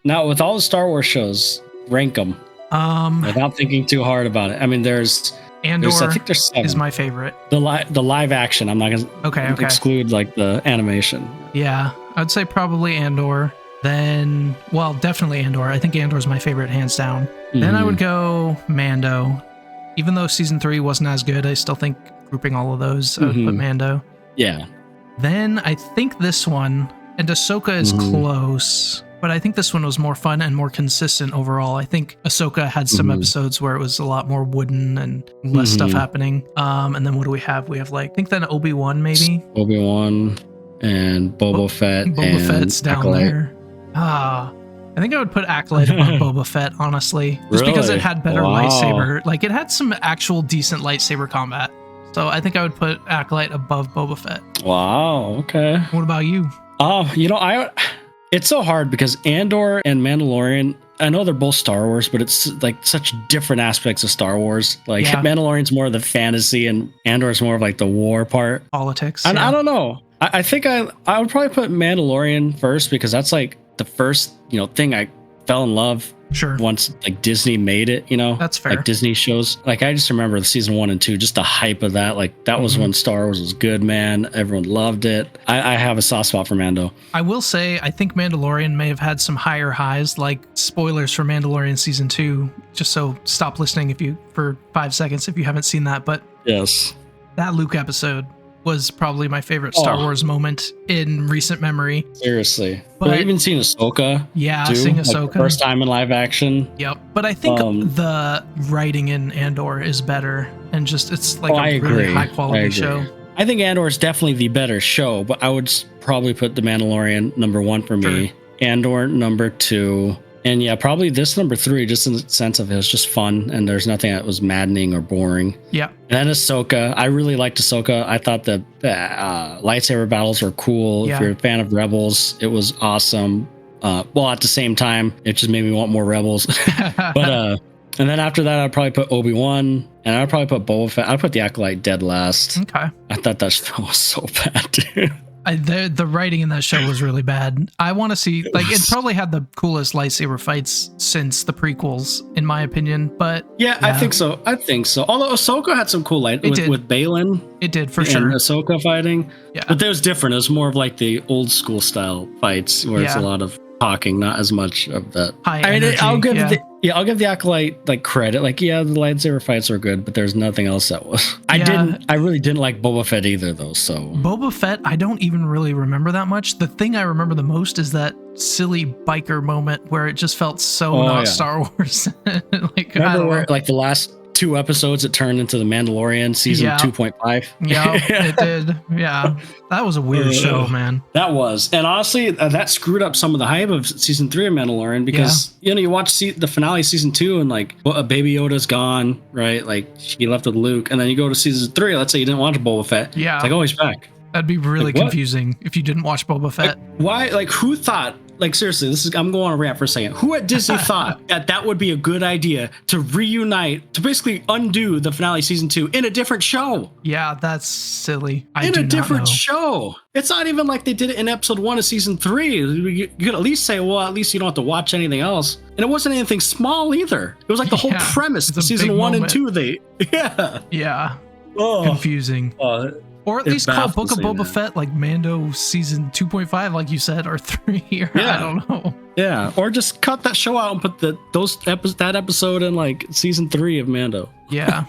Now, with all the Star Wars shows, rank them without thinking too hard about it. I mean, Andor I think there's 7. is my favorite. The live action. I'm not gonna exclude like the animation. Yeah, I'd say probably Andor. Then, well, definitely Andor. I think Andor is my favorite, hands down. Then I would go Mando. Even though season 3 wasn't as good, I still think grouping all of those, I would put Mando. Yeah. Then I think this one, and Ahsoka is close, but I think this one was more fun and more consistent overall. I think Ahsoka had some episodes where it was a lot more wooden and less stuff happening. And then what do we have? We have like, I think then Obi-Wan maybe? Obi-Wan and Boba Fett. Boba Fett's down Acolyte. there. I think I would put Acolyte above Boba Fett, honestly. Just because it had better lightsaber. Like, it had some actual decent lightsaber combat. So I think I would put Acolyte above Boba Fett. Wow, okay. What about you? It's so hard because Andor and Mandalorian, I know they're both Star Wars, but it's like such different aspects of Star Wars. Like Mandalorian's more of the fantasy and Andor's more of like the war part. Politics. And I don't know. I think I would probably put Mandalorian first because that's like the first, thing I fell in love. Sure. Once like Disney made it, That's fair. Like Disney shows. Like I just remember the season 1 and 2, just the hype of that. Like that was when Star Wars was good, man. Everyone loved it. I have a soft spot for Mando. I will say, I think Mandalorian may have had some higher highs, like spoilers for Mandalorian season 2. Just so stop listening for 5 seconds if you haven't seen that. But yes, that Luke episode was probably my favorite Star Wars moment in recent memory. Seriously. But I've even seen Ahsoka. Yeah, too, seeing Ahsoka. Like first time in live action. Yep. But I think the writing in Andor is better. And just, it's like really high quality show. I think Andor is definitely the better show, but I would probably put The Mandalorian number 1 for me. Andor number 2. And yeah, probably this number 3, just in the sense of it was just fun and there's nothing that was maddening or boring. Yeah. And then Ahsoka. I really liked Ahsoka. I thought the lightsaber battles were cool. Yeah. If you're a fan of Rebels, it was awesome. Well, at the same time, it just made me want more Rebels. But and then after that, I'd probably put Obi-Wan and I'd probably put Boba Fett. I'd put the Acolyte dead last. Okay. I thought that show was so bad, dude. The writing in that show was really bad. I want to see, like, it probably had the coolest lightsaber fights since the prequels, in my opinion. But yeah, I think so. Although Ahsoka had some cool with Balin. It did, for sure. And Ahsoka fighting. Yeah. But that was different. It was more of like the old school style fights where it's a lot of talking, not as much of that. I'll give the Acolyte like credit. Like, yeah, the lightsaber fights were good, but there's nothing else that was. I really didn't like Boba Fett either, though. So Boba Fett, I don't even really not that much. The thing I remember the most is that silly biker moment where it just felt so not Star Wars. Like, remember where like the last 2 episodes it turned into the Mandalorian season 2.5. Yeah, it did. Yeah, that was a weird show, man. That was, and honestly, that screwed up some of the hype of season 3 of Mandalorian because you watch the finale season 2 and like Baby Yoda's gone, right? Like he left with Luke, and then you go to season 3. Let's say you didn't watch Boba Fett. Yeah, it's like, oh, he's back. That'd be really confusing if you didn't watch Boba Fett. Like, why? Like, who thought? Like, seriously, I'm going on a rant for a second. Who at Disney thought that would be a good idea to reunite, to basically undo the finale season 2 in a different show? Yeah, that's silly. In a different show. It's not even like they did it in episode 1 of season 3. You could at least say, well, at least you don't have to watch anything else. And it wasn't anything small either. It was like the whole premise of season 1 and 2. Yeah. Confusing. Or at least call Book of Boba Fett like Mando season 2.5, like you said, or 3. I don't know. Yeah, or just cut that show out and put that episode in like season 3 of Mando. Yeah,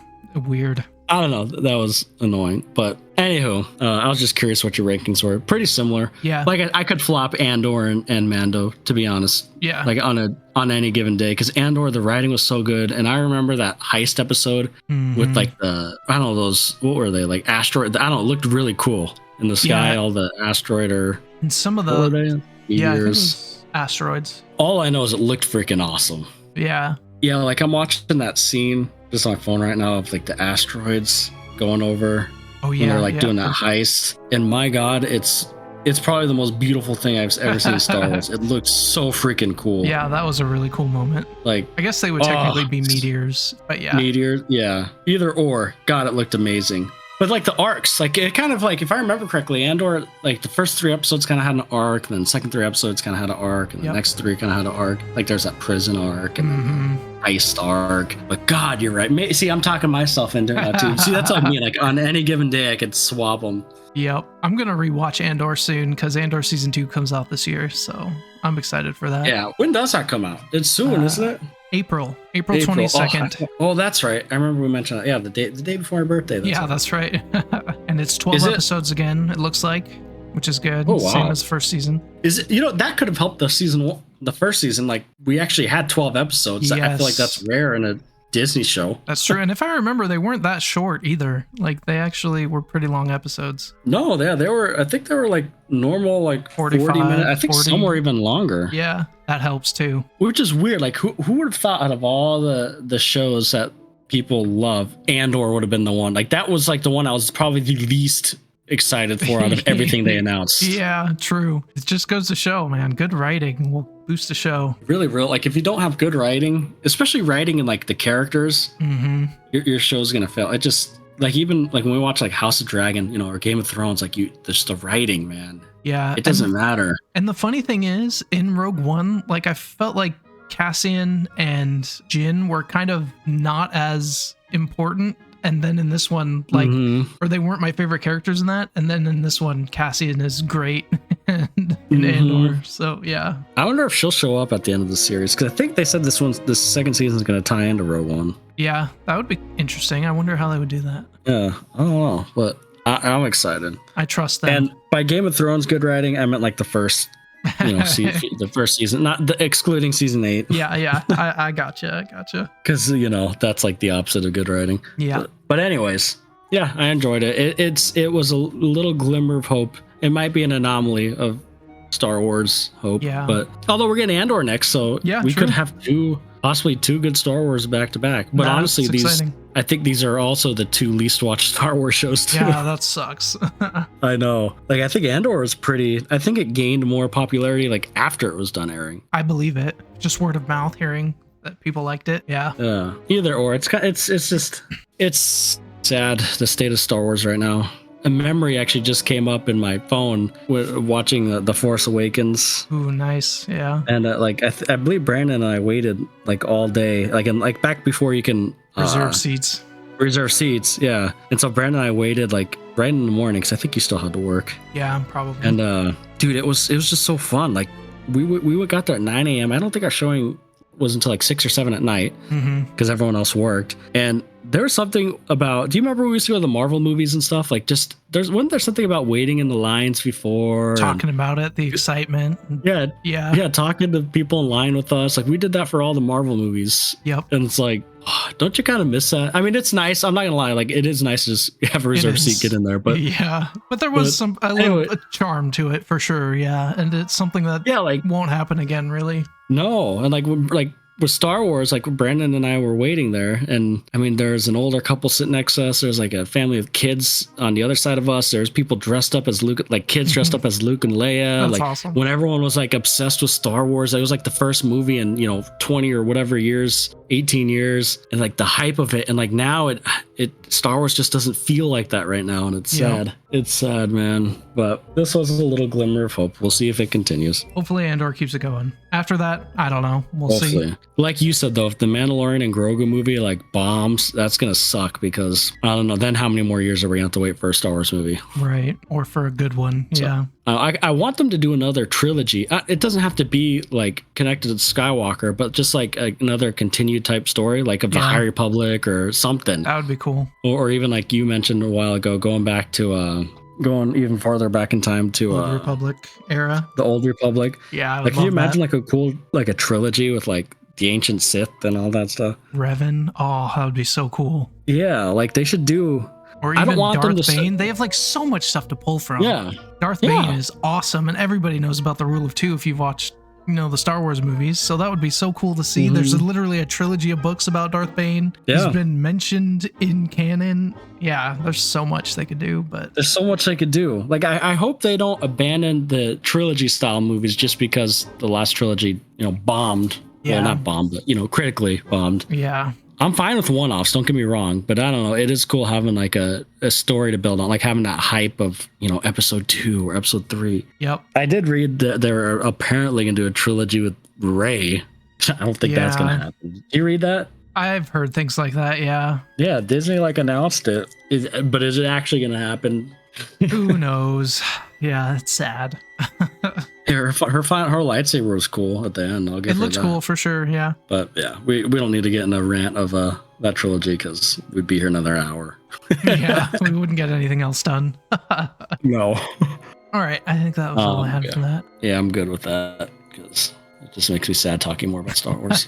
weird. I don't know. That was annoying. But anywho, I was just curious what your rankings were. Pretty similar. Yeah. Like I could flop Andor and Mando, to be honest. Yeah. Like on any given day. Because Andor, the writing was so good. And I remember that heist episode with like those, what were they? Like asteroid. I don't know. It looked really cool in the sky. All the asteroid and some of the. What were they? Yeah, I think it was asteroids. All I know is it looked freaking awesome. Yeah. Yeah. Like I'm watching that scene just on my phone right now of like the asteroids going over. Oh yeah, when they're like doing that heist, and my God, it's probably the most beautiful thing I've ever seen in Star Wars. It looks so freaking cool. Yeah, that was a really cool moment. Like, I guess they would technically be meteors, but yeah, meteors. Yeah, either or. God, it looked amazing. But like the arcs, like it kind of like, if I remember correctly, Andor, like the first 3 episodes kind of had an arc, and then the second 3 episodes kind of had an arc, and the next 3 kind of had an arc. Like there's that prison arc and heist arc. But God, you're right. See, I'm talking myself into that too. See, that's like me. Like on any given day, I could swap them. Yep. I'm going to rewatch Andor soon because Andor season 2 comes out this year. So I'm excited for that. Yeah. When does that come out? It's soon, isn't it? April 22nd. Oh, that's right. I remember we mentioned that. Yeah, the day before my birthday. That's right. And it's 12 episodes again, it looks like, which is good. Oh, wow. Same as the first season. Is it, that could have helped the first season. Like we actually had 12 episodes. Yes. I feel like that's rare in a Disney show. That's true. And if I remember, they weren't that short either. Like they actually were pretty long episodes. No, they were. I think they were like normal, like 40 minutes. I think 40. Some were even longer. Yeah, that helps too. Which is weird. Like who would have thought out of all the shows that people love, Andor would have been the one. Like that was like the one I was probably the least excited for out of everything they announced. Yeah, true. It just goes to show, man. Good writing will boost the show. Really real. Like if you don't have good writing, especially writing in like the characters, your show's gonna fail. It just like, even like when we watch like House of Dragon, or Game of Thrones, like there's the writing, man. Yeah, it doesn't matter. And the funny thing is, in Rogue One, like I felt like Cassian and Jyn were kind of not as important. And then in this one, like, or they weren't my favorite characters in that. And then in this one, Cassian is great in Andor. So, yeah. I wonder if she'll show up at the end of the series. Because I think they said this second season is going to tie into Rogue One. Yeah, that would be interesting. I wonder how they would do that. Yeah, I don't know. But I'm excited. I trust them. And by Game of Thrones good writing, I meant like the first... the first season, not excluding season 8. Yeah. I gotcha. Because that's like the opposite of good writing. Yeah. But anyways, yeah, I enjoyed it. It was a little glimmer of hope. It might be an anomaly of Star Wars hope. Yeah. But although we're getting Andor next, so we could have possibly two good Star Wars back to back. But honestly, I think these are also the 2 least watched Star Wars shows too. Yeah, that sucks. I know. Like I think Andor is I think it gained more popularity like after it was done airing. I believe it. Just word of mouth, hearing that people liked it. Yeah. Yeah. Either or. It's sad, the state of Star Wars right now. A memory actually just came up in my phone watching The Force Awakens. Ooh, nice. Yeah. And I believe Brandon and I waited like all day, like back before you can reserve seats. Reserve seats, yeah. And so Brandon and I waited like right in the morning because I think you still had to work. Yeah, probably. And dude, it was just so fun. Like we got there at 9 a.m. I don't think our showing was until like 6 or 7 at night because everyone else worked. And there was something about, do you remember when we used to go to the Marvel movies and stuff? Like wasn't there something about waiting in the lines before? Talking about it, the excitement. Yeah. Talking to people in line with us. Like we did that for all the Marvel movies. Yep. And it's like, don't you kind of miss that? I mean, it's nice. I'm not gonna lie. Like it is nice to just have a reserved seat, get in there. But yeah, but there was a little charm to it for sure. Yeah. And it's something that won't happen again, really. No. And like with Star Wars, like Brandon and I were waiting there, and I mean, there's an older couple sitting next to us. There's like a family of kids on the other side of us. There's people dressed up as Luke, like kids dressed up as Luke and Leia. That's awesome. When everyone was like obsessed with Star Wars, it was like the first movie in 20 or whatever years, 18 years, and like the hype of it. And like now, it Star Wars just doesn't feel like that right now, and it's sad. It's sad, man. But this was a little glimmer of hope. We'll see if it continues. Hopefully Andor keeps it going. After that, I don't know. We'll see. Like you said, though, if the Mandalorian and Grogu movie like bombs, that's going to suck because, I don't know, then how many more years are we going to have to wait for a Star Wars movie? Right. Or for a good one. So, yeah. I want them to do another trilogy. It doesn't have to be like connected to Skywalker, but just like another continued type story, like of the High Republic or something. That would be cool. Or even like you mentioned a while ago, going going even farther back in time to Old Republic era. The Old Republic. Yeah. Like, can you imagine like a cool, like a trilogy with like the ancient Sith and all that stuff? Revan. Oh, that would be so cool. Yeah. Like they should do. Or even Darth Bane. They have like so much stuff to pull from. Yeah. Darth Bane is awesome. And everybody knows about the Rule of Two if you've watched, the Star Wars movies. So that would be so cool to see. There's literally a trilogy of books about Darth Bane. Yeah. He's been mentioned in canon. Yeah, there's so much they could do, but there's so much they could do. Like I hope they don't abandon the trilogy style movies just because the last trilogy, bombed. Yeah. Well, not bombed, but critically bombed. Yeah. I'm fine with one-offs, don't get me wrong, but I don't know, it is cool having like a story to build on, like having that hype of, episode 2 or episode 3. Yep. I did read that they're apparently going to do a trilogy with Rey. I don't think that's going to happen. Did you read that? I've heard things like that, yeah. Yeah, Disney announced it. But is it actually going to happen? Who knows? Yeah, it's sad. Her lightsaber was cool at the end. It looks cool for sure, yeah. But yeah, we don't need to get in a rant of that trilogy because we'd be here another hour. Yeah, we wouldn't get anything else done. No. All right, I think that was all I had for that. Yeah, I'm good with that because it just makes me sad talking more about Star Wars.